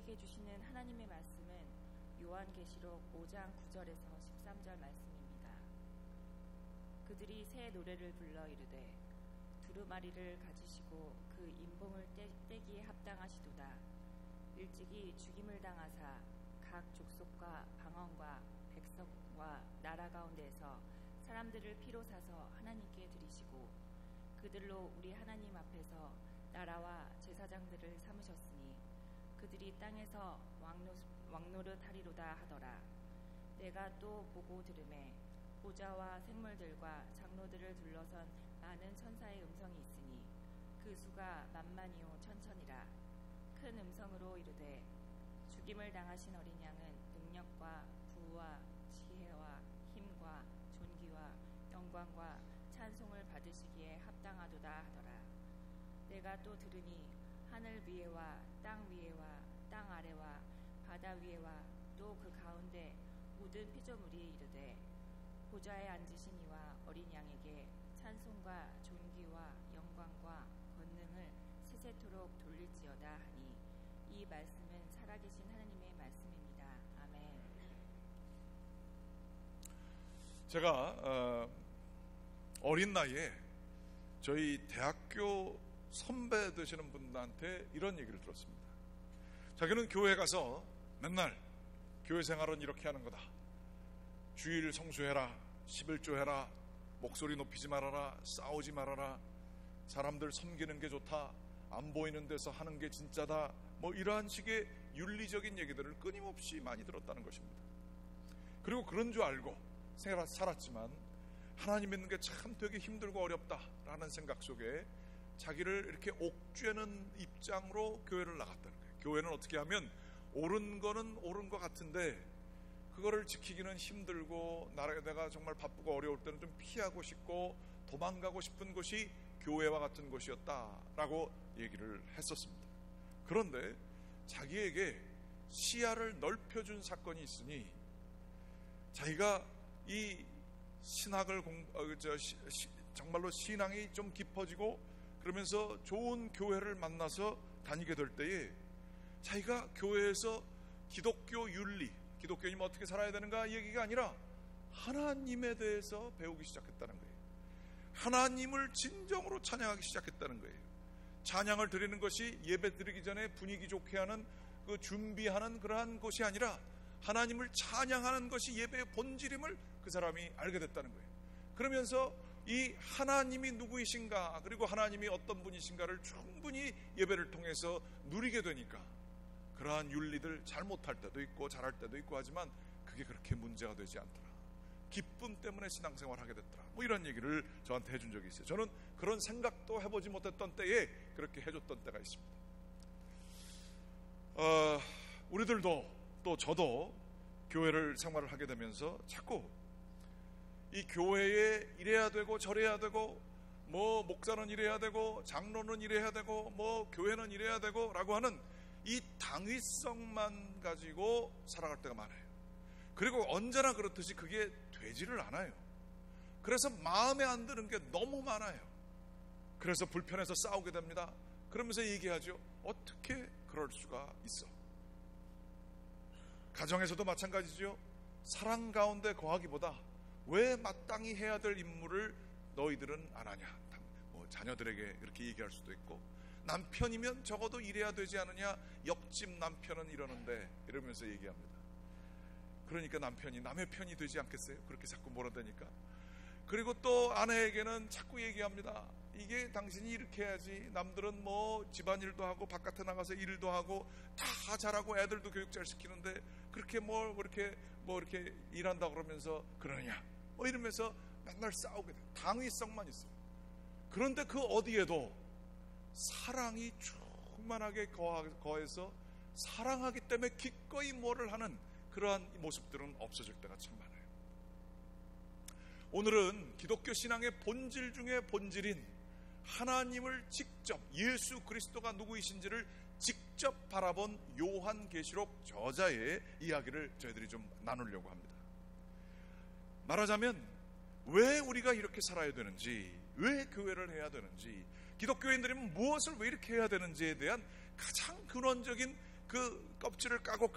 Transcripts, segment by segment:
우리에게 주시는 하나님의 말씀은 요한계시록 5장 9절에서 13절 말씀입니다. 그들이 새 노래를 불러 이르되 두루마리를 가지시고 그 인봉을 떼기에 합당하시도다. 일찍이 죽임을 당하사 각 족속과 방언과 백성과 나라 가운데서 사람들을 피로 사서 하나님께 드리시고 그들로 우리 하나님 앞에서 나라와 제사장들을 삼으셨으니 그들이 땅에서 왕노릇 하리로다 하더라. 내가 또 보고 들으매 보좌와 생물들과 장로들을 둘러선 많은 천사의 음성이 있으니 그 수가 만만이요 천천이라. 큰 음성으로 이르되 죽임을 당하신 어린 양은 능력과 부와 지혜와 힘과 존귀와 영광과 찬송을 받으시기에 합당하도다 하더라. 내가 또 들으니 하늘 위에와 땅 위에와 땅 아래와 바다 위에와 또 그 가운데 모든 피조물이 이르되 보좌에 앉으신 이와 어린 양에게 찬송과 존귀와 영광과 권능을 세세토록 돌릴지어다 하니 이 말씀은 살아계신 하나님의 말씀입니다. 아멘. 제가 어린 나이에 저희 대학교 선배 되시는 분한테 이런 얘기를 들었습니다. 자기는 교회 가서 맨날 교회 생활은 이렇게 하는 거다. 주일 성수해라, 11조 해라, 목소리 높이지 말아라, 싸우지 말아라, 사람들 섬기는 게 좋다, 안 보이는 데서 하는 게 진짜다, 뭐 이러한 식의 윤리적인 얘기들을 끊임없이 많이 들었다는 것입니다. 그리고 그런 줄 알고 살았지만 하나님 믿는 게 참 되게 힘들고 어렵다라는 생각 속에 자기를 이렇게 옥죄는 입장으로 교회를 나갔다는 거예요. 교회는 어떻게 하면 옳은 거는 옳은 것 같은데 그거를 지키기는 힘들고 내가 정말 바쁘고 어려울 때는 좀 피하고 싶고 도망가고 싶은 곳이 교회와 같은 곳이었다라고 얘기를 했었습니다. 그런데 자기에게 시야를 넓혀준 사건이 있으니 자기가 이 신학을 정말로 신앙이 좀 깊어지고 그러면서 좋은 교회를 만나서 다니게 될 때에 자기가 교회에서 기독교 윤리, 기독교인이 어떻게 살아야 되는가 얘기가 아니라 하나님에 대해서 배우기 시작했다는 거예요. 하나님을 진정으로 찬양하기 시작했다는 거예요. 찬양을 드리는 것이 예배 드리기 전에 분위기 좋게 하는 그 준비하는 그러한 것이 아니라 하나님을 찬양하는 것이 예배의 본질임을 그 사람이 알게 됐다는 거예요. 그러면서 이 하나님이 누구이신가 그리고 하나님이 어떤 분이신가를 충분히 예배를 통해서 누리게 되니까 그러한 윤리들 잘못할 때도 있고 잘할 때도 있고 하지만 그게 그렇게 문제가 되지 않더라. 기쁨 때문에 신앙생활을 하게 됐더라. 뭐 이런 얘기를 저한테 해준 적이 있어요. 저는 그런 생각도 해보지 못했던 때에 그렇게 해줬던 때가 있습니다. 우리들도 또 저도 교회를 생활을 하게 되면서 자꾸 이 교회에 이래야 되고 저래야 되고 뭐 목사는 이래야 되고 장로는 이래야 되고 뭐 교회는 이래야 되고 라고 하는 이 당위성만 가지고 살아갈 때가 많아요. 그리고 언제나 그렇듯이 그게 되지를 않아요. 그래서 마음에 안 드는 게 너무 많아요. 그래서 불편해서 싸우게 됩니다. 그러면서 얘기하죠. 어떻게 그럴 수가 있어? 가정에서도 마찬가지죠. 사랑 가운데 거하기보다 왜 마땅히 해야 될 임무를 너희들은 안 하냐? 뭐 자녀들에게 이렇게 얘기할 수도 있고 남편이면 적어도 이래야 되지 않느냐? 옆집 남편은 이러는데 이러면서 얘기합니다. 그러니까 남편이 남의 편이 되지 않겠어요? 그렇게 자꾸 몰아대니까. 그리고 또 아내에게는 자꾸 얘기합니다. 이게 당신이 이렇게 해야지. 남들은 뭐 집안일도 하고 바깥에 나가서 일도 하고 다 잘하고 애들도 교육 잘 시키는데 그렇게 뭐 이렇게 일한다 그러면서 그러느냐? 뭐 이러면서 맨날 싸우게 돼. 당위성만 있어요. 그런데 그 어디에도 사랑이 충만하게 거해서 사랑하기 때문에 기꺼이 뭐를 하는 그러한 모습들은 없어질 때가 참 많아요. 오늘은 기독교 신앙의 본질 중에 본질인 하나님을 직접 예수 그리스도가 누구이신지를 직접 바라본 요한계시록 저자의 이야기를 저희들이 좀 나누려고 합니다. 말하자면 왜 우리가 이렇게 살아야 되는지, 왜 교회를 해야 되는지, 기독교인들이면 무엇을 왜 이렇게 해야 되는지에 대한 가장 근원적인 그 껍질을 까고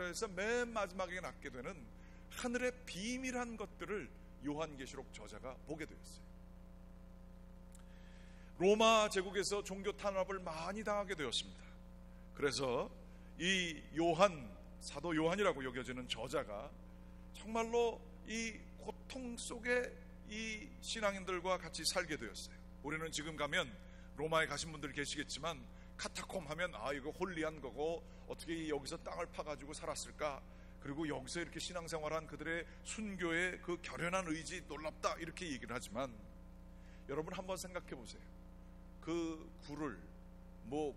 해서 맨 마지막에 낳게 되는 하늘의 비밀한 것들을 요한계시록 저자가 보게 되었어요. 로마 제국에서 종교 탄압을 많이 당하게 되었습니다. 그래서 이 사도 요한이라고 여겨지는 저자가 정말로 이 고통 속에 이 신앙인들과 같이 살게 되었어요. 우리는 지금 가면 로마에 가신 분들 계시겠지만 카타콤 하면 이거 홀리한 거고 어떻게 여기서 땅을 파가지고 살았을까, 그리고 여기서 이렇게 신앙생활한 그들의 순교의 그 결연한 의지 놀랍다 이렇게 얘기를 하지만, 여러분 한번 생각해 보세요. 그 굴을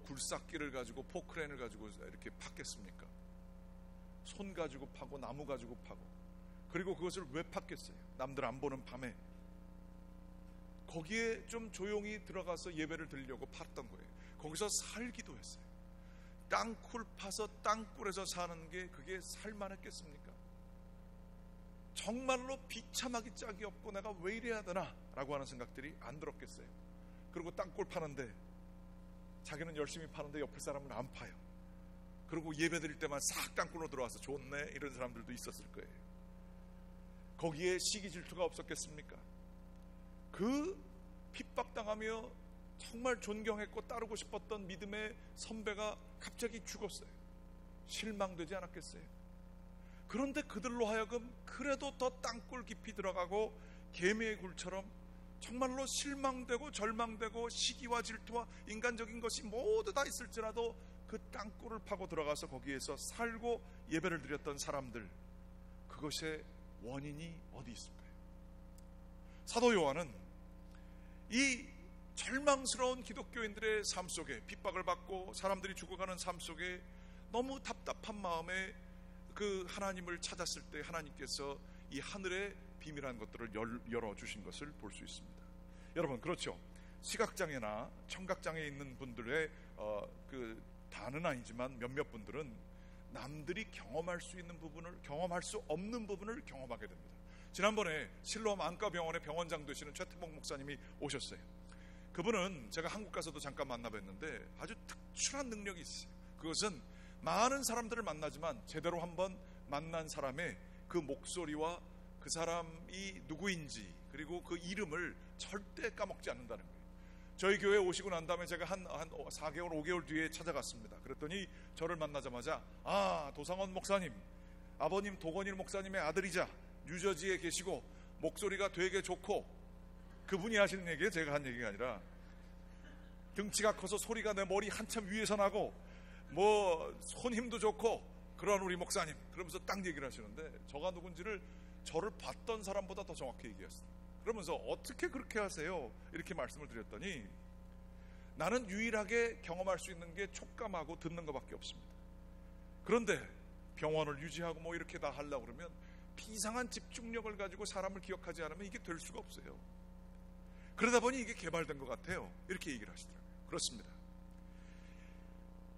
굴삭기를 가지고 포크레인을 가지고 이렇게 팠겠습니까? 손 가지고 파고 나무 가지고 파고, 그리고 그것을 왜 팠겠어요? 남들 안 보는 밤에 거기에 좀 조용히 들어가서 예배를 드리려고 팠던 거예요. 거기서 살기도 했어요. 땅굴 파서 땅굴에서 사는 게 그게 살만했겠습니까? 정말로 비참하기 짝이 없고 내가 왜 이래야 되나 라고 하는 생각들이 안 들었겠어요. 그리고 땅굴 파는데 자기는 열심히 파는데 옆에 사람은 안 파요. 그리고 예배 드릴 때만 싹 땅굴로 들어와서 좋네 이런 사람들도 있었을 거예요. 거기에 시기 질투가 없었겠습니까? 그 핍박당하며 정말 존경했고 따르고 싶었던 믿음의 선배가 갑자기 죽었어요. 실망되지 않았겠어요? 그런데 그들로 하여금 그래도 더 땅굴 깊이 들어가고 개미의 굴처럼 정말로 실망되고 절망되고 시기와 질투와 인간적인 것이 모두 다 있을지라도 그 땅굴을 파고 들어가서 거기에서 살고 예배를 드렸던 사람들, 그것의 원인이 어디 있을까요? 사도 요한은 이 절망스러운 기독교인들의 삶 속에, 핍박을 받고 사람들이 죽어가는 삶 속에 너무 답답한 마음에 그 하나님을 찾았을 때 하나님께서 이 하늘의 비밀한 것들을 열어주신 것을 볼 수 있습니다. 여러분, 그렇죠? 시각장애나 청각장애 있는 분들의 그 다는 아니지만 몇몇 분들은 남들이 경험할 수 있는 부분을, 경험할 수 없는 부분을 경험하게 됩니다. 지난번에 실로암 안과병원의 병원장 되시는 최태봉 목사님이 오셨어요. 그분은 제가 한국 가서도 잠깐 만나뵀는데 아주 특출한 능력이 있어요. 그것은 많은 사람들을 만나지만 제대로 한번 만난 사람의 그 목소리와 그 사람이 누구인지, 그리고 그 이름을 절대 까먹지 않는다는 거예요. 저희 교회에 오시고 난 다음에 제가 한 4개월 5개월 뒤에 찾아갔습니다. 그랬더니 저를 만나자마자 도상원 목사님, 아버님 도건일 목사님의 아들이자 뉴저지에 계시고 목소리가 되게 좋고, 그분이 하시는 얘기예요. 제가 한 얘기가 아니라, 등치가 커서 소리가 내 머리 한참 위에서 나고 손 힘도 좋고 그런 우리 목사님, 그러면서 딱 얘기를 하시는데 저가 누군지를 저를 봤던 사람보다 더 정확히 얘기했어요. 그러면서 어떻게 그렇게 하세요? 이렇게 말씀을 드렸더니, 나는 유일하게 경험할 수 있는 게 촉감하고 듣는 것밖에 없습니다. 그런데 병원을 유지하고 이렇게 다 하려고 그러면 비상한 집중력을 가지고 사람을 기억하지 않으면 이게 될 수가 없어요. 그러다 보니 이게 개발된 것 같아요. 이렇게 얘기를 하시더라고요. 그렇습니다.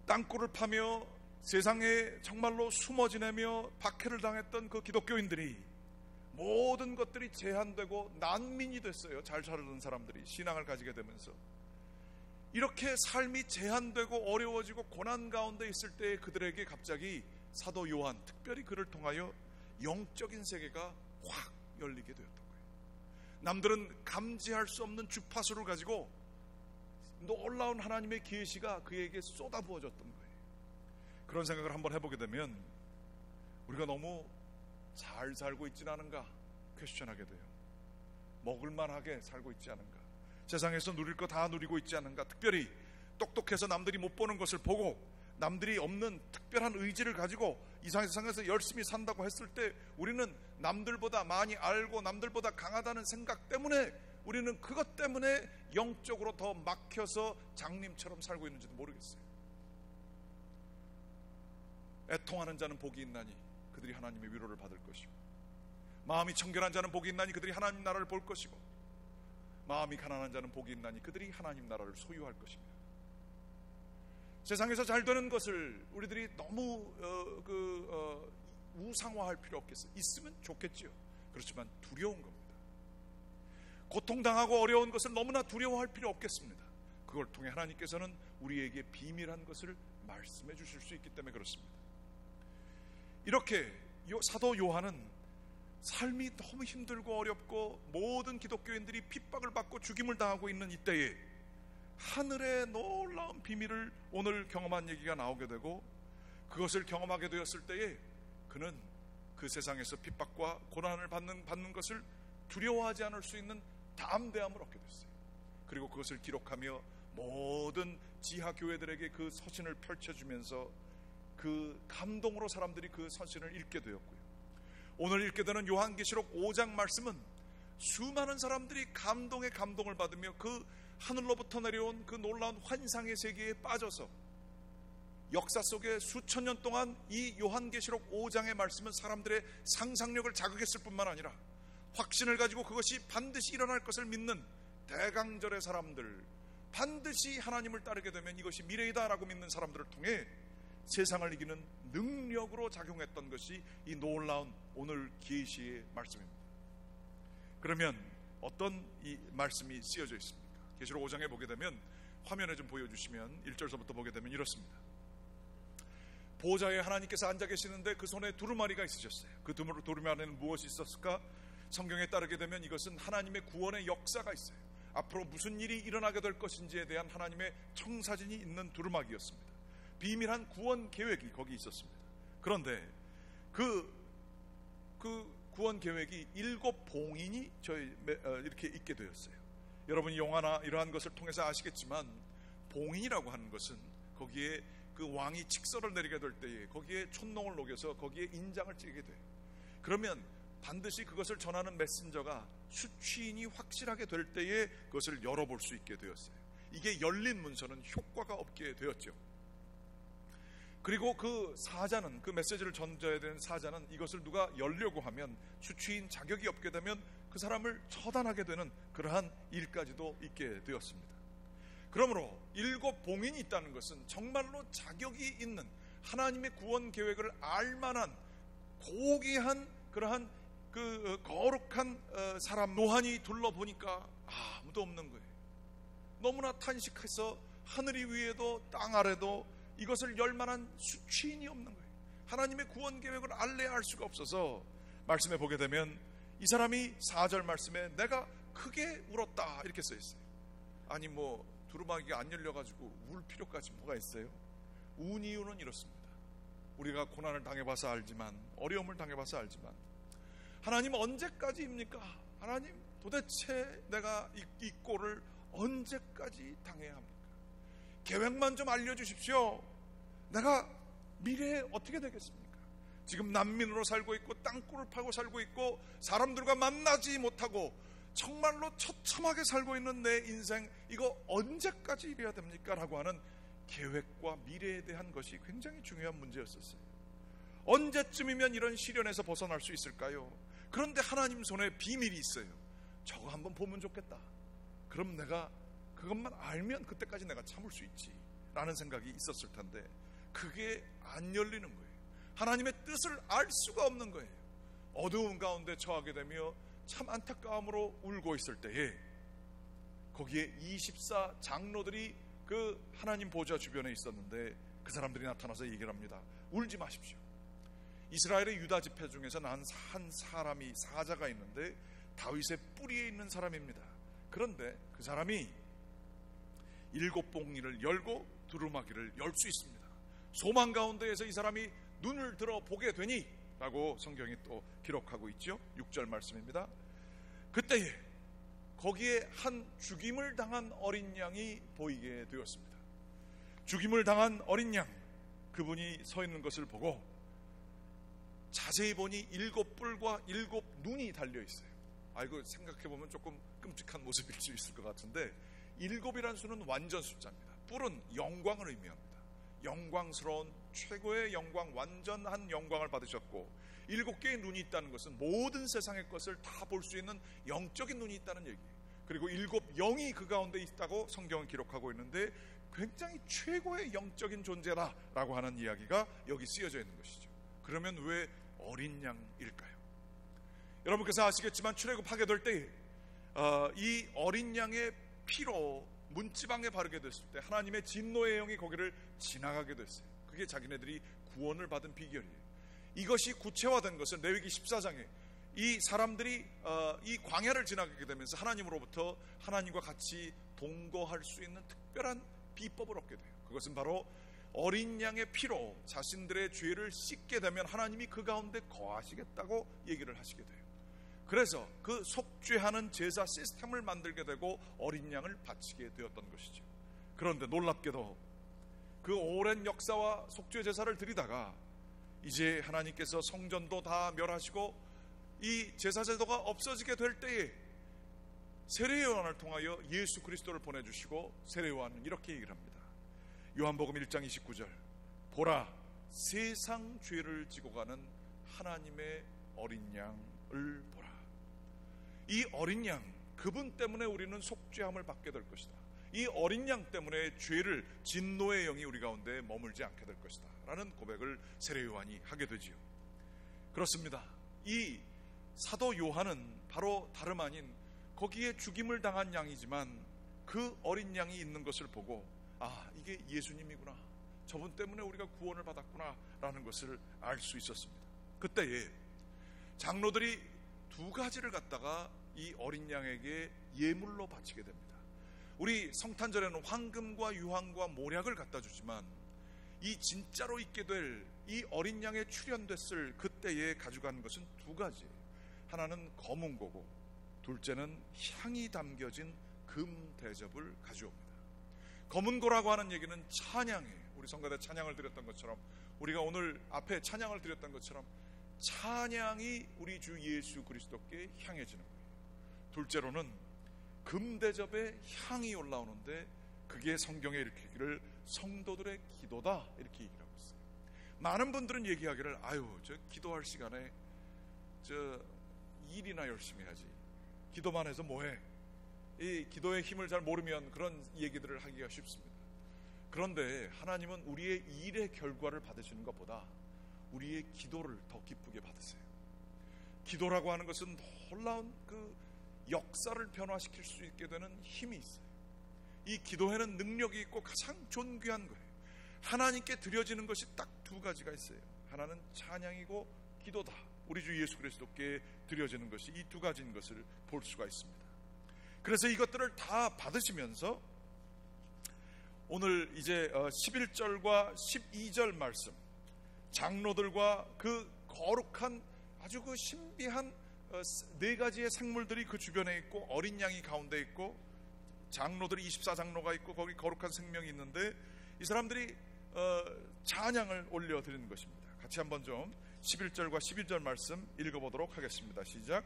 땅굴을 파며 세상에 정말로 숨어 지내며 박해를 당했던 그 기독교인들이 모든 것들이 제한되고 난민이 됐어요. 잘 살던 사람들이 신앙을 가지게 되면서 이렇게 삶이 제한되고 어려워지고 고난 가운데 있을 때 그들에게 갑자기 사도 요한, 특별히 그를 통하여 영적인 세계가 확 열리게 되었던 거예요. 남들은 감지할 수 없는 주파수를 가지고 놀라운 하나님의 계시가 그에게 쏟아부어졌던 거예요. 그런 생각을 한번 해보게 되면 우리가 너무 잘 살고 있지는 않은가 퀘스천하게 돼요. 먹을만하게 살고 있지 않은가, 세상에서 누릴 거 다 누리고 있지 않은가, 특별히 똑똑해서 남들이 못 보는 것을 보고 남들이 없는 특별한 의지를 가지고 이 세상에서 열심히 산다고 했을 때 우리는 남들보다 많이 알고 남들보다 강하다는 생각 때문에 우리는 그것 때문에 영적으로 더 막혀서 장님처럼 살고 있는지도 모르겠어요. 애통하는 자는 복이 있나니 그들이 하나님의 위로를 받을 것이고, 마음이 청결한 자는 복이 있나니 그들이 하나님 나라를 볼 것이고, 마음이 가난한 자는 복이 있나니 그들이 하나님 나라를 소유할 것입니다. 세상에서 잘 되는 것을 우리들이 너무 우상화할 필요 없겠어요. 있으면 좋겠지요. 그렇지만 두려운 겁니다. 고통당하고 어려운 것을 너무나 두려워할 필요 없겠습니다. 그걸 통해 하나님께서는 우리에게 비밀한 것을 말씀해 주실 수 있기 때문에 그렇습니다. 이렇게 사도 요한은 삶이 너무 힘들고 어렵고 모든 기독교인들이 핍박을 받고 죽임을 당하고 있는 이때에 하늘의 놀라운 비밀을 오늘 경험한 얘기가 나오게 되고, 그것을 경험하게 되었을 때에 그는 그 세상에서 핍박과 고난을 받는 것을 두려워하지 않을 수 있는 담대함을 얻게 됐어요. 그리고 그것을 기록하며 모든 지하 교회들에게 그 서신을 펼쳐주면서 그 감동으로 사람들이 그 서신을 읽게 되었고요. 오늘 읽게 되는 요한계시록 5장 말씀은 수많은 사람들이 감동에 감동을 받으며 그 하늘로부터 내려온 그 놀라운 환상의 세계에 빠져서 역사 속에 수천 년 동안 이 요한계시록 5장의 말씀은 사람들의 상상력을 자극했을 뿐만 아니라 확신을 가지고 그것이 반드시 일어날 것을 믿는 대강절의 사람들, 반드시 하나님을 따르게 되면 이것이 미래이다라고 믿는 사람들을 통해 세상을 이기는 능력으로 작용했던 것이 이 놀라운 오늘 계시의 말씀입니다. 그러면 어떤 이 말씀이 쓰여져 있습니까? 계시록 5장에 보게 되면 화면에 좀 보여주시면 1절서부터 보게 되면 이렇습니다. 보좌에 하나님께서 앉아 계시는데 그 손에 두루마리가 있으셨어요. 그 두루마리는 무엇이 있었을까? 성경에 따르게 되면 이것은 하나님의 구원의 역사가 있어요. 앞으로 무슨 일이 일어나게 될 것인지에 대한 하나님의 청사진이 있는 두루마기였습니다. 비밀한 구원 계획이 거기 있었습니다. 그런데 그 구원 계획이 7 봉인이 이렇게 있게 되었어요. 여러분이 영화나 이러한 것을 통해서 아시겠지만 봉인이라고 하는 것은 거기에 그 왕이 칙서를 내리게 될 때에 거기에 촛농을 녹여서 거기에 인장을 찍게 돼요. 그러면 반드시 그것을 전하는 메신저가 수취인이 확실하게 될 때에 그것을 열어볼 수 있게 되었어요. 이게 열린 문서는 효과가 없게 되었죠. 그리고 그 사자는, 그 메시지를 전해야 되는 사자는 이것을 누가 열려고 하면 수취인 자격이 없게 되면 그 사람을 처단하게 되는 그러한 일까지도 있게 되었습니다. 그러므로 7 봉인이 있다는 것은 정말로 자격이 있는 하나님의 구원 계획을 알만한 고귀한 그러한 그 거룩한 사람 노한이 둘러보니까 아무도 없는 거예요. 너무나 탄식해서 하늘이 위에도 땅 아래도 이것을 열 만한 수취인이 없는 거예요. 하나님의 구원 계획을 알래야 알 수가 없어서 말씀에 보게 되면 이 사람이 4절 말씀에 내가 크게 울었다 이렇게 써 있어요. 아니 뭐 두루마기가 안 열려가지고 울 필요까지 뭐가 있어요? 운 이유는 이렇습니다. 우리가 고난을 당해봐서 알지만, 어려움을 당해봐서 알지만 하나님 언제까지입니까? 하나님 도대체 내가 이 꼴을 언제까지 당해야 합니까? 계획만 좀 알려주십시오. 내가 미래에 어떻게 되겠습니까? 지금 난민으로 살고 있고 땅굴을 파고 살고 있고 사람들과 만나지 못하고 정말로 처참하게 살고 있는 내 인생, 이거 언제까지 이래야 됩니까? 라고 하는 계획과 미래에 대한 것이 굉장히 중요한 문제였었어요. 언제쯤이면 이런 시련에서 벗어날 수 있을까요? 그런데 하나님 손에 비밀이 있어요. 저거 한번 보면 좋겠다. 그럼 내가 그것만 알면 그때까지 내가 참을 수 있지 라는 생각이 있었을 텐데 그게 안 열리는 거예요. 하나님의 뜻을 알 수가 없는 거예요. 어두운 가운데 처하게 되며 참 안타까움으로 울고 있을 때에 거기에 24 장로들이 그 하나님 보좌 주변에 있었는데 그 사람들이 나타나서 얘기를 합니다. 울지 마십시오. 이스라엘의 유다 지파 중에서 난 한 사람이, 사자가 있는데 다윗의 뿌리에 있는 사람입니다. 그런데 그 사람이 7 봉인을 열고 두루마기를 열 수 있습니다. 소망 가운데에서 이 사람이 눈을 들어 보게 되니 라고 성경이 또 기록하고 있죠. 6절 말씀입니다. 그때에 거기에 한 죽임을 당한 어린 양이 보이게 되었습니다. 죽임을 당한 어린 양, 그분이 서 있는 것을 보고 자세히 보니 7 뿔과 7 눈이 달려 있어요. 이거 생각해보면 조금 끔찍한 모습일 수 있을 것 같은데 7이라는 수는 완전 숫자입니다. 뿔은 영광을 의미합니다. 영광스러운 최고의 영광, 완전한 영광을 받으셨고 7개의 눈이 있다는 것은 모든 세상의 것을 다 볼 수 있는 영적인 눈이 있다는 얘기예요. 그리고 7 영이 그 가운데 있다고 성경은 기록하고 있는데 굉장히 최고의 영적인 존재라라고 하는 이야기가 여기 쓰여져 있는 것이죠. 그러면 왜 어린 양일까요? 여러분께서 아시겠지만 출애굽하게 될 때 이 어린 양의 피로 문지방에 바르게 됐을 때 하나님의 진노의 영이 거기를 지나가게 됐어요. 그게 자기네들이 구원을 받은 비결이에요. 이것이 구체화된 것은 레위기 14장에 이 사람들이 이 광야를 지나가게 되면서 하나님으로부터 하나님과 같이 동거할 수 있는 특별한 비법을 얻게 돼요. 그것은 바로 어린 양의 피로 자신들의 죄를 씻게 되면 하나님이 그 가운데 거하시겠다고 얘기를 하시게 돼요. 그래서 그 속죄하는 제사 시스템을 만들게 되고 어린 양을 바치게 되었던 것이죠. 그런데 놀랍게도 그 오랜 역사와 속죄 제사를 드리다가 이제 하나님께서 성전도 다 멸하시고 이 제사 제도가 없어지게 될 때에 세례 요한을 통하여 예수 그리스도를 보내주시고 세례 요한은 이렇게 얘기를 합니다. 요한복음 1장 29절, 보라 세상 죄를 지고 가는 하나님의 어린 양을 보라. 이 어린 양, 그분 때문에 우리는 속죄함을 받게 될 것이다. 이 어린 양 때문에 죄를, 진노의 영이 우리 가운데 머물지 않게 될 것이다 라는 고백을 세례 요한이 하게 되지요. 그렇습니다. 이 사도 요한은 바로 다름 아닌 거기에 죽임을 당한 양이지만 그 어린 양이 있는 것을 보고 이게 예수님이구나, 저분 때문에 우리가 구원을 받았구나 라는 것을 알 수 있었습니다. 그때에 장로들이 두 가지를 갖다가 이 어린 양에게 예물로 바치게 됩니다. 우리 성탄절에는 황금과 유황과 모략을 갖다 주지만 이 진짜로 있게 될 이 어린 양에 출현됐을 그때에 가져간 것은 두 가지. 하나는 검은고고 둘째는 향이 담겨진 금 대접을 가져옵니다. 검은고라고 하는 얘기는 찬양이에요. 우리 성가대 찬양을 드렸던 것처럼, 우리가 오늘 앞에 찬양을 드렸던 것처럼 찬양이 우리 주 예수 그리스도께 향해지는 거예요. 둘째로는 금대접에 향이 올라오는데 그게 성경에 일으키기를 성도들의 기도다 이렇게 얘기를 하고 있어요. 많은 분들은 얘기하기를 저 기도할 시간에 저 일이나 열심히 하지, 기도만 해서 뭐해, 이 기도의 힘을 잘 모르면 그런 얘기들을 하기가 쉽습니다. 그런데 하나님은 우리의 일의 결과를 받으시는 것보다 우리의 기도를 더 기쁘게 받으세요. 기도라고 하는 것은 놀라운 그 역사를 변화시킬 수 있게 되는 힘이 있어요. 이 기도에는 능력이 있고 가장 존귀한 거예요. 하나님께 드려지는 것이 딱 두 가지가 있어요. 하나는 찬양이고 기도다. 우리 주 예수 그리스도께 드려지는 것이 이 두 가지인 것을 볼 수가 있습니다. 그래서 이것들을 다 받으시면서 오늘 이제 11절과 12절 말씀, 장로들과 그 거룩한 아주 그 신비한 네 가지의 생물들이 그 주변에 있고 어린 양이 가운데 있고 장로들이 24장로가 있고 거기 거룩한 생명이 있는데 이 사람들이 찬양을 올려드리는 것입니다. 같이 한번 좀 11절과 12절 말씀 읽어보도록 하겠습니다. 시작.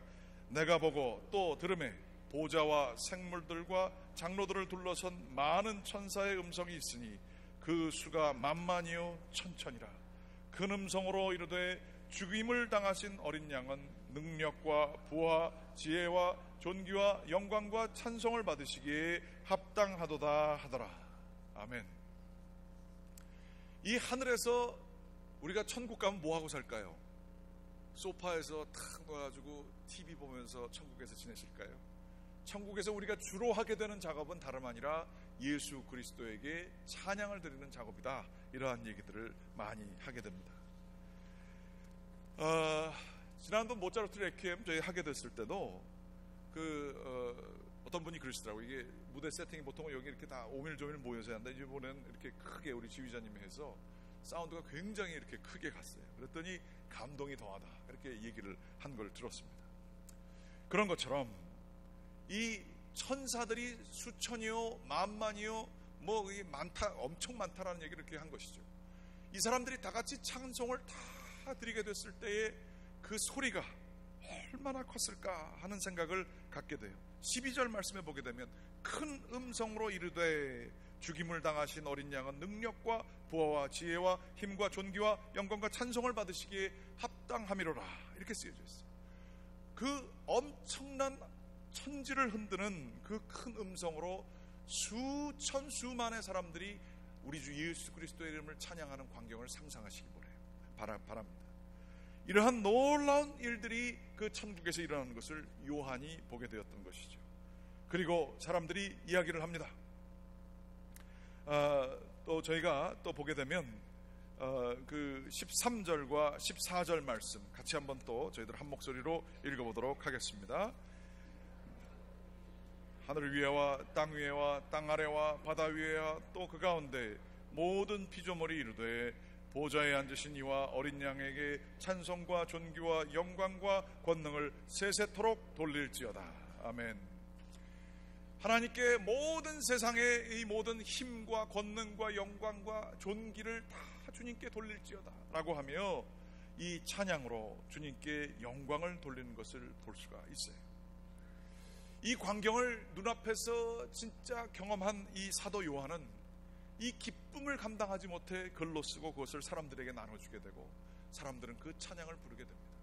내가 보고 또 들으매 보좌와 생물들과 장로들을 둘러선 많은 천사의 음성이 있으니 그 수가 만만이요 천천이라. 큰 음성으로 이르되 죽임을 당하신 어린 양은 능력과 부와 지혜와 존귀와 영광과 찬송을 받으시기에 합당하도다 하더라. 아멘. 이 하늘에서 우리가 천국 가면 뭐하고 살까요? 소파에서 탁 놓아가지고 TV 보면서 천국에서 지내실까요? 천국에서 우리가 주로 하게 되는 작업은 다름 아니라 예수 그리스도에게 찬양을 드리는 작업이다. 이러한 얘기들을 많이 하게 됩니다. 지난번 모차르트 레퀴엠 저희 하게 됐을 때도 어떤 분이 그러시더라고요. 이게 무대 세팅이 보통은 여기 이렇게 다 오밀조밀 모여서 하는데 이번에는 이렇게 크게 우리 지휘자님이 해서 사운드가 굉장히 이렇게 크게 갔어요. 그랬더니 감동이 더하다 이렇게 얘기를 한 걸 들었습니다. 그런 것처럼 이 천사들이 수천이요 만만이요 뭐 이게 많다, 엄청 많다라는 얘기를 이렇게 한 것이죠. 이 사람들이 다 같이 찬송을 다 드리게 됐을 때에 그 소리가 얼마나 컸을까 하는 생각을 갖게 돼요. 12절 말씀에 보게 되면 큰 음성으로 이르되 죽임을 당하신 어린 양은 능력과 부하와 지혜와 힘과 존귀와 영광과 찬송을 받으시기에 합당함이로라 이렇게 쓰여져 있어요. 그 엄청난 천지를 흔드는 그 큰 음성으로 수천 수만의 사람들이 우리 주 예수 그리스도의 이름을 찬양하는 광경을 상상하시기 바랍니다. 이러한 놀라운 일들이 그 천국에서 일어나는 것을 요한이 보게 되었던 것이죠. 그리고 사람들이 이야기를 합니다. 또 저희가 또 보게 되면 그 13절과 14절 말씀 같이 한번 또 저희들 한 목소리로 읽어보도록 하겠습니다. 하늘 위에와 땅 위에와 땅 아래와 바다 위에와 또 그 가운데 모든 피조물이 이르되 보좌에 앉으신 이와 어린 양에게 찬송과 존귀와 영광과 권능을 세세토록 돌릴지어다. 아멘. 하나님께 모든 세상의 이 모든 힘과 권능과 영광과 존귀를 다 주님께 돌릴지어다 라고 하며 이 찬양으로 주님께 영광을 돌리는 것을 볼 수가 있어요. 이 광경을 눈앞에서 진짜 경험한 이 사도 요한은 이 기쁨을 감당하지 못해 글로 쓰고 그것을 사람들에게 나눠주게 되고 사람들은 그 찬양을 부르게 됩니다.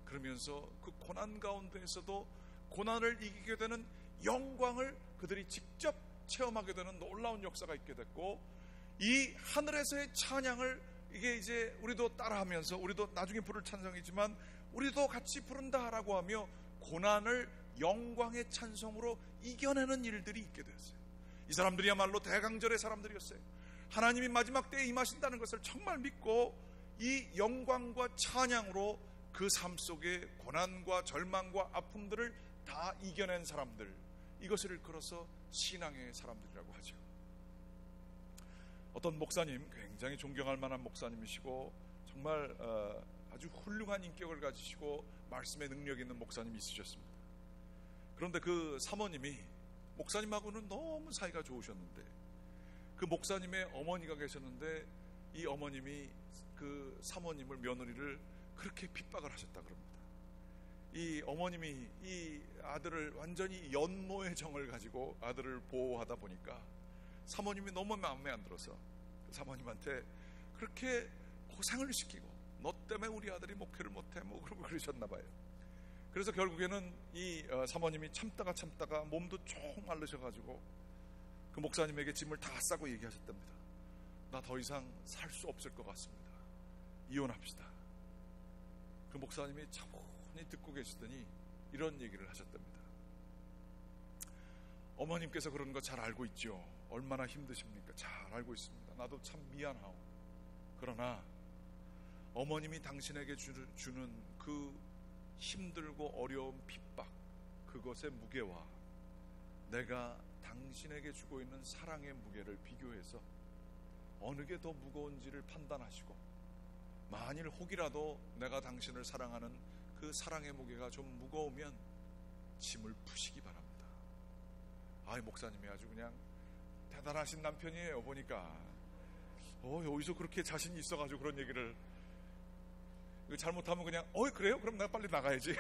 그러면서 그 고난 가운데에서도 고난을 이기게 되는 영광을 그들이 직접 체험하게 되는 놀라운 역사가 있게 됐고, 이 하늘에서의 찬양을 이게 이제 우리도 따라하면서 우리도 나중에 부를 찬송이지만 우리도 같이 부른다라고 하며 고난을 영광의 찬송으로 이겨내는 일들이 있게 되었어요. 이 사람들이야말로 대강절의 사람들이었어요. 하나님이 마지막 때에 임하신다는 것을 정말 믿고 이 영광과 찬양으로 그 삶 속에 고난과 절망과 아픔들을 다 이겨낸 사람들, 이것을 일컬어서 신앙의 사람들이라고 하죠. 어떤 목사님, 굉장히 존경할 만한 목사님이시고 정말 아주 훌륭한 인격을 가지시고 말씀의 능력이 있는 목사님이 있으셨습니다. 그런데 그 사모님이 목사님하고는 너무 사이가 좋으셨는데 그 목사님의 어머니가 계셨는데 이 어머님이 그 사모님을, 며느리를 그렇게 핍박을 하셨다 그럽니다. 이 어머님이 이 아들을 완전히 연모의 정을 가지고 아들을 보호하다 보니까 사모님이 너무 마음에 안 들어서 사모님한테 그렇게 고생을 시키고 너 때문에 우리 아들이 목회를 못해 뭐 그러고 그러셨나 봐요. 그래서 결국에는 이 사모님이 참다가 몸도 쭉 마르셔가지고 그 목사님에게 짐을 다 싸고 얘기하셨답니다. 나 더 이상 살 수 없을 것 같습니다. 이혼합시다. 그 목사님이 차분히 듣고 계시더니 이런 얘기를 하셨답니다. 어머님께서 그런 거 잘 알고 있죠. 얼마나 힘드십니까? 잘 알고 있습니다. 나도 참 미안하오. 그러나 어머님이 당신에게 주는 그 힘들고 어려운 핍박, 그것의 무게와 내가 당신에게 주고 있는 사랑의 무게를 비교해서 어느 게 더 무거운지를 판단하시고, 만일 혹이라도 내가 당신을 사랑하는 그 사랑의 무게가 좀 무거우면 짐을 푸시기 바랍니다. 아이, 목사님이 아주 그냥 대단하신 남편이에요. 보니까 여기서 그렇게 자신이 있어가지고 그런 얘기를, 잘못하면 그냥 그래요? 그럼 내가 빨리 나가야지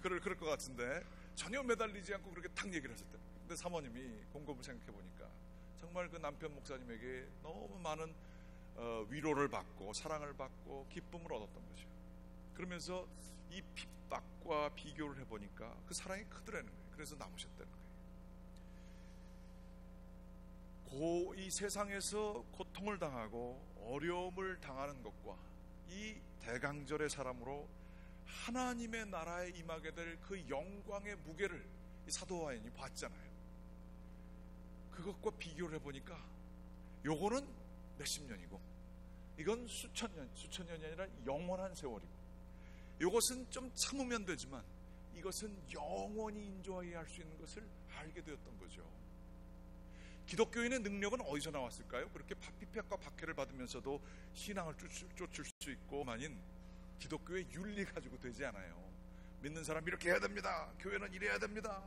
그럴 것 같은데 전혀 매달리지 않고 그렇게 탁 얘기를 하셨대요. 근데 사모님이 곰곰이 생각해 보니까 정말 그 남편 목사님에게 너무 많은 위로를 받고 사랑을 받고 기쁨을 얻었던 거죠. 그러면서 이 핍박과 비교를 해보니까 그 사랑이 크더라는 거예요. 그래서 남으셨다는 거예요. 이 세상에서 고통을 당하고 어려움을 당하는 것과 이 대강절의 사람으로 하나님의 나라에 임하게 될 그 영광의 무게를 이 사도 요한이 봤잖아요. 그것과 비교를 해보니까 요거는 몇십 년이고 이건 수천 년이 아니라 영원한 세월이고, 요것은 좀 참으면 되지만 이것은 영원히 인조하게 할 수 있는 것을 알게 되었던 거죠. 기독교인의 능력은 어디서 나왔을까요? 그렇게 핍박과 박해를 받으면서도 신앙을 쫓을 수 있고 만인 기독교의 윤리 가지고 되지 않아요. 믿는 사람이 이렇게 해야 됩니다. 교회는 이래야 됩니다.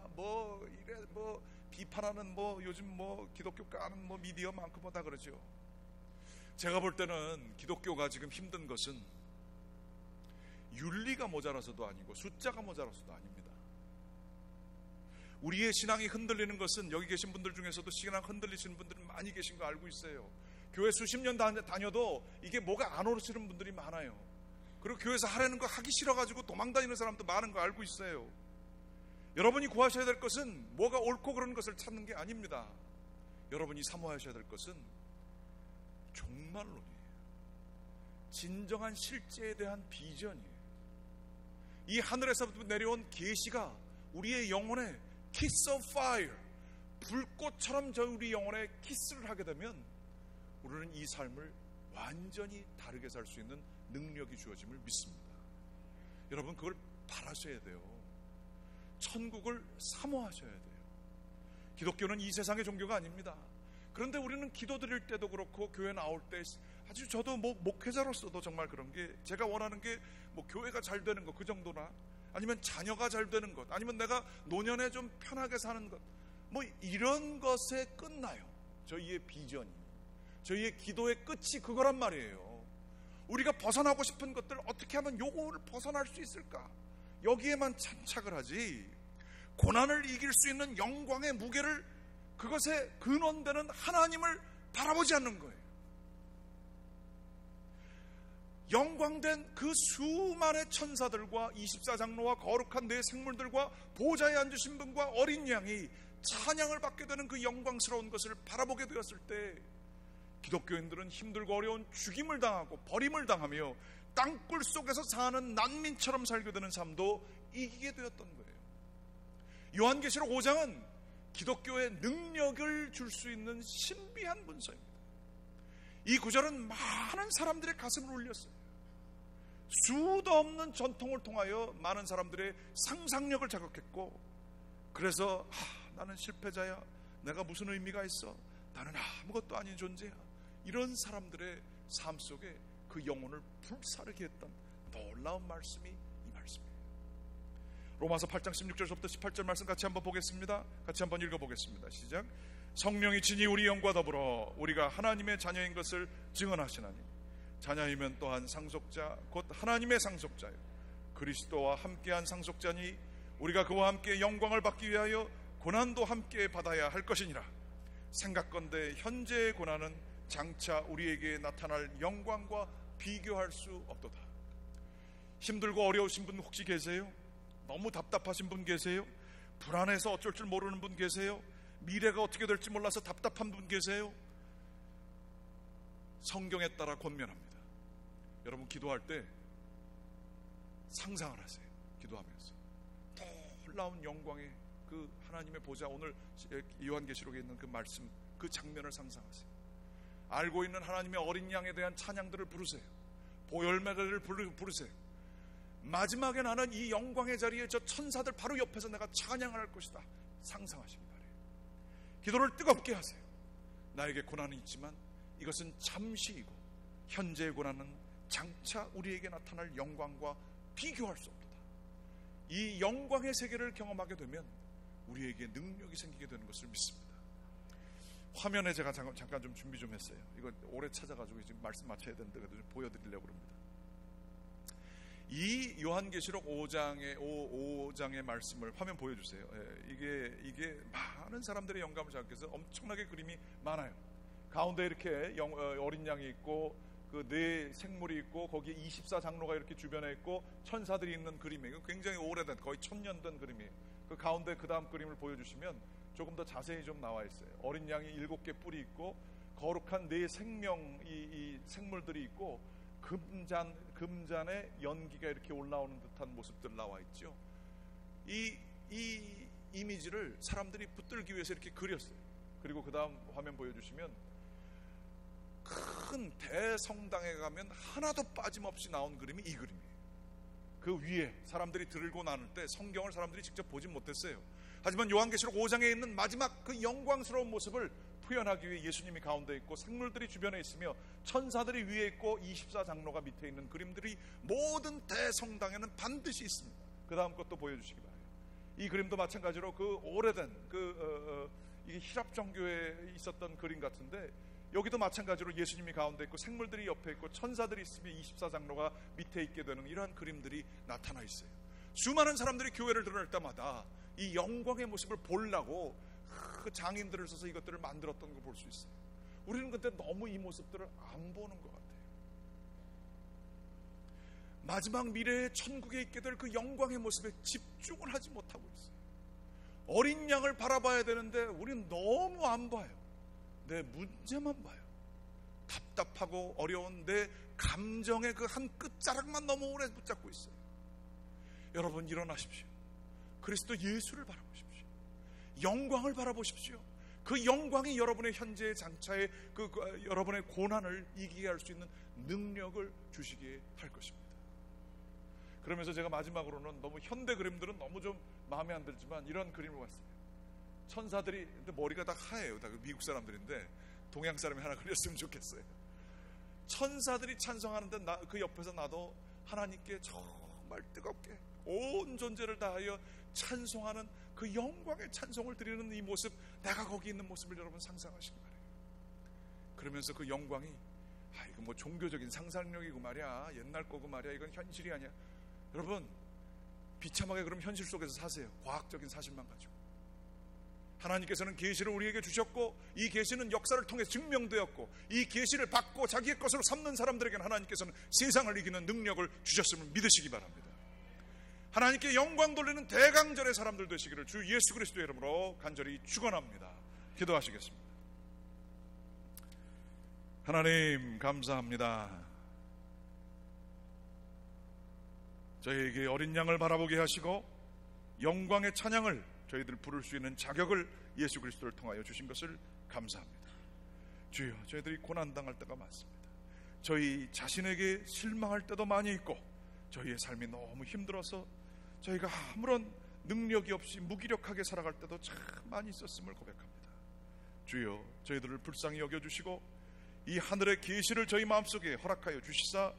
비판하는 요즘 기독교 까는 미디어 많고 다 그러죠. 제가 볼 때는 기독교가 지금 힘든 것은 윤리가 모자라서도 아니고 숫자가 모자라서도 아닙니다. 우리의 신앙이 흔들리는 것은 여기 계신 분들 중에서도 신앙 흔들리시는 분들이 많이 계신 거 알고 있어요. 교회 수십 년 다녀도 이게 뭐가 안 오르시는 분들이 많아요. 그리고 교회에서 하라는 거 하기 싫어가지고 도망다니는 사람도 많은 거 알고 있어요. 여러분이 구하셔야 될 것은 뭐가 옳고 그런 것을 찾는 게 아닙니다. 여러분이 사모하셔야 될 것은 종말론이에요. 진정한 실제에 대한 비전이에요. 이 하늘에서부터 내려온 계시가 우리의 영혼에 kiss of fire, 불꽃처럼 우리 영혼에 키스를 하게 되면 우리는 이 삶을 완전히 다르게 살 수 있는 능력이 주어짐을 믿습니다. 여러분, 그걸 바라셔야 돼요. 천국을 사모하셔야 돼요. 기독교는 이 세상의 종교가 아닙니다. 그런데 우리는 기도 드릴 때도 그렇고 교회 나올 때 아주 저도 목회자로서도 정말 그런 게, 제가 원하는 게 교회가 잘 되는 것 그 정도나, 아니면 자녀가 잘 되는 것, 아니면 내가 노년에 좀 편하게 사는 것, 이런 것에 끝나요. 저희의 비전이, 저희의 기도의 끝이 그거란 말이에요. 우리가 벗어나고 싶은 것들 어떻게 하면 요거를 벗어날 수 있을까, 여기에만 참착을 하지, 고난을 이길 수 있는 영광의 무게를, 그것에 근원되는 하나님을 바라보지 않는 거예요. 영광된 그 수많은 천사들과 24장로와 거룩한 네 생물들과 보좌에 앉으신 분과 어린 양이 찬양을 받게 되는 그 영광스러운 것을 바라보게 되었을 때, 기독교인들은 힘들고 어려운 죽임을 당하고 버림을 당하며 땅굴 속에서 사는 난민처럼 살게 되는 삶도 이기게 되었던 거예요. 요한계시록 5장은 기독교의 능력을 줄 수 있는 신비한 문서입니다. 이 구절은 많은 사람들의 가슴을 울렸어요. 수도 없는 전통을 통하여 많은 사람들의 상상력을 자극했고, 그래서 나는 실패자야, 내가 무슨 의미가 있어, 나는 아무것도 아닌 존재야, 이런 사람들의 삶 속에 그 영혼을 불사르게 했던 놀라운 말씀이 이 말씀이에요. 로마서 8장 16절부터 18절 말씀 같이 한번 보겠습니다. 같이 한번 읽어보겠습니다. 시작. 성령이 친히 우리 영과 더불어 우리가 하나님의 자녀인 것을 증언하시나니, 자녀이면 또한 상속자 곧 하나님의 상속자요 그리스도와 함께한 상속자니, 우리가 그와 함께 영광을 받기 위하여 고난도 함께 받아야 할 것이니라. 생각건대 현재의 고난은 장차 우리에게 나타날 영광과 비교할 수 없도다. 힘들고 어려우신 분 혹시 계세요? 너무 답답하신 분 계세요? 불안해서 어쩔 줄 모르는 분 계세요? 미래가 어떻게 될지 몰라서 답답한 분 계세요? 성경에 따라 권면합니다. 여러분, 기도할 때 상상을 하세요. 기도하면서 놀라운 영광의 그 하나님의 보좌, 오늘 요한계시록에 있는 그 말씀, 그 장면을 상상하세요. 알고 있는 하나님의 어린 양에 대한 찬양들을 부르세요. 보혈매를 부르세요. 마지막에 나는 이 영광의 자리에 저 천사들 바로 옆에서 내가 찬양을 할 것이다, 상상하시기 바래요. 기도를 뜨겁게 하세요. 나에게 고난은 있지만 이것은 잠시이고 현재의 고난은 장차 우리에게 나타날 영광과 비교할 수 없다. 이 영광의 세계를 경험하게 되면 우리에게 능력이 생기게 되는 것을 믿습니다. 화면에 제가 잠깐 좀 준비 좀 했어요. 이거 오래 찾아가지고 지금 말씀 맞춰야 되는데 그래도 좀 보여드리려고 합니다. 이 요한계시록 5장의 말씀을 화면 보여주세요. 이게 많은 사람들의 영감을 자극해서 엄청나게 그림이 많아요. 가운데 이렇게 어린 양이 있고 그 네 생물이 있고 거기에 24장로가 이렇게 주변에 있고 천사들이 있는 그림이에요. 굉장히 오래된, 거의 1000년 된 그림이에요. 그 가운데 그 다음 그림을 보여주시면 조금 더 자세히 좀 나와 있어요. 어린 양이 7개 뿔이 있고 거룩한 네 생명 이 생물들이 있고 금잔에 연기가 이렇게 올라오는 듯한 모습들 나와 있죠. 이 이미지를 사람들이 붙들기 위해서 이렇게 그렸어요. 그리고 그 다음 화면 보여주시면 큰 대성당에 가면 하나도 빠짐없이 나온 그림이 이 그림이에요. 그 위에 사람들이 들고 나눌 때 성경을 사람들이 직접 보진 못했어요. 하지만 요한계시록 5장에 있는 마지막 그 영광스러운 모습을 표현하기 위해 예수님이 가운데 있고 생물들이 주변에 있으며 천사들이 위에 있고 24장로가 밑에 있는 그림들이 모든 대성당에는 반드시 있습니다. 그 다음 것도 보여주시기 바랍니다. 이 그림도 마찬가지로 그 오래된 이게 히랍 정교에 있었던 그림 같은데, 여기도 마찬가지로 예수님이 가운데 있고 생물들이 옆에 있고 천사들이 있으며 24장로가 밑에 있게 되는 이러한 그림들이 나타나 있어요. 수많은 사람들이 교회를 들어갈 때마다 이 영광의 모습을 보려고 그 장인들을 써서 이것들을 만들었던 걸 볼 수 있어요. 우리는 그때 너무 이 모습들을 안 보는 것 같아요. 마지막 미래의 천국에 있게 될 그 영광의 모습에 집중을 하지 못하고 있어요. 어린 양을 바라봐야 되는데 우리는 너무 안 봐요. 내 문제만 봐요. 답답하고 어려운 내 감정의 그 한 끝자락만 너무 오래 붙잡고 있어요. 여러분, 일어나십시오. 그리스도 예수를 바라보십시오. 영광을 바라보십시오. 그 영광이 여러분의 현재의 장차에 여러분의 고난을 이기게 할 수 있는 능력을 주시게 할 것입니다. 그러면서 제가 마지막으로는 너무 현대 그림들은 너무 좀 마음에 안 들지만 이런 그림을 봤어요. 천사들이, 근데 머리가 다 하얘요. 다 미국 사람들인데 동양 사람이 하나 그렸으면 좋겠어요. 천사들이 찬송하는데 그 옆에서 나도 하나님께 정말 뜨겁게 온 존재를 다하여 찬송하는 그 영광의 찬송을 드리는 이 모습, 내가 거기 있는 모습을 여러분 상상하시기 바래요. 그러면서 그 영광이 이거 뭐 종교적인 상상력이고 말이야, 옛날 거고 말이야, 이건 현실이 아니야. 여러분 비참하게 그럼 현실 속에서 사세요. 과학적인 사실만 가지고. 하나님께서는 계시를 우리에게 주셨고 이 계시는 역사를 통해 증명되었고 이 계시를 받고 자기의 것으로 삼는 사람들에게는 하나님께서는 세상을 이기는 능력을 주셨음을 믿으시기 바랍니다. 하나님께 영광 돌리는 대강절의 사람들 되시기를 주 예수 그리스도의 이름으로 간절히 축원합니다. 기도하시겠습니다. 하나님 감사합니다. 저희에게 어린 양을 바라보게 하시고 영광의 찬양을 저희들 부를 수 있는 자격을 예수 그리스도를 통하여 주신 것을 감사합니다. 주여, 저희들이 고난당할 때가 많습니다. 저희 자신에게 실망할 때도 많이 있고 저희의 삶이 너무 힘들어서 저희가 아무런 능력이 없이 무기력하게 살아갈 때도 참 많이 있었음을 고백합니다. 주여, 저희들을 불쌍히 여겨주시고 이 하늘의 계시를 저희 마음속에 허락하여 주시사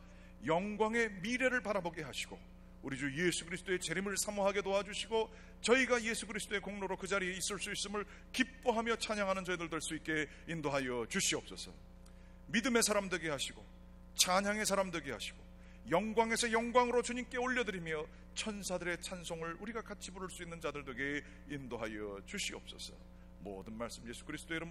영광의 미래를 바라보게 하시고 우리 주 예수 그리스도의 재림을 사모하게 도와주시고 저희가 예수 그리스도의 공로로 그 자리에 있을 수 있음을 기뻐하며 찬양하는 저희들 될 수 있게 인도하여 주시옵소서. 믿음의 사람 되게 하시고 찬양의 사람 되게 하시고 영광에서 영광으로 주님께 올려드리며 천사들의 찬송을 우리가 같이 부를 수 있는 자들 되게 인도하여 주시옵소서. 모든 말씀 예수 그리스도의 이름으로